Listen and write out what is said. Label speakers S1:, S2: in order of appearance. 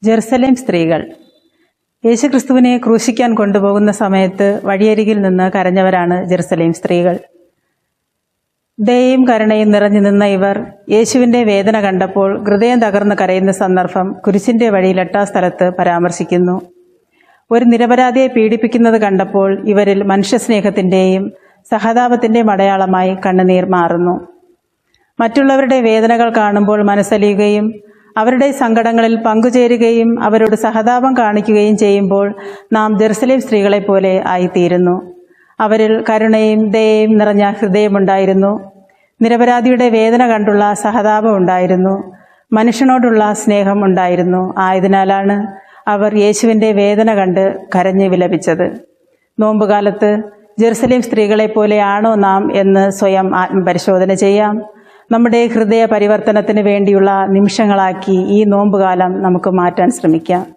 S1: Jerusalem സ്ത്രീകൾ. യേശുക്രിസ്തുവിനെ ക്രൂശിക്കാൻ കൊണ്ടുപോകുന്ന സമയത്ത് വഴിയരികിൽ നിന്ന് കരഞ്ഞവരാണ് ജെറുസലേം സ്ത്രീകൾ. ദയയും കരുണയും നിറഞ്ഞു നിന്ന ഇവർ യേശുവിൻ്റെ വേദന കണ്ടപ്പോൾ ഹൃദയം തകർന്ന് കരയുന്ന സന്ദർഭം കുരിശിൻ്റെ വഴിയിൽ 8-ാം സ്ഥലത്ത് പരാമർശിക്കുന്നു. ഒരു നിരപരാധിയെ പീഡിപ്പിക്കുന്നത് കണ്ടപ്പോൾ ഇവരിൽ മനുഷ്യസ്നേഹത്തിൻ്റെയും സഹതാപത്തിൻ്റെയും അടയാളമായി കണ്ണുനീർ മാറുന്നു. മറ്റുള്ളവരുടെ വേദനകൾ കാണുമ്പോൾ മനസ്സലിയുകയും അവരുടെ സങ്കടങ്ങളിൽ പങ്കുചേരുകയും അവരോട് സഹതാപം കാണിക്കുകയും ചെയ്യുമ്പോൾ നാം ജെറുസലേം സ്ത്രീകളെപ്പോലെ ആയിത്തീരുന്നു. അവരിൽ കരുണയും ദയയും നിറഞ്ഞ ഹൃദയമുണ്ടായിരുന്നു. നിരപരാധിയുടെ വേദന കണ്ടുള്ള സഹതാപം ഉണ്ടായിരുന്നു. മനുഷ്യനോടുള്ള സ്നേഹം ഉണ്ടായിരുന്നു. ആയതിനാലാണ് അവർ യേശുവിൻ്റെ വേദന കണ്ട് കരഞ്ഞ് വിലപിച്ചത്. നോമ്പുകാലത്ത് ജെറുസലേം സ്ത്രീകളെപ്പോലെയാണോ നാം എന്ന് സ്വയം ആത്മപരിശോധന ചെയ്യാം. നമ്മുടെ ഹൃദയ പരിവർത്തനത്തിന് വേണ്ടിയുള്ള നിമിഷങ്ങളാക്കി ഈ നോമ്പുകാലം നമുക്ക് മാറ്റാൻ ശ്രമിക്കാം.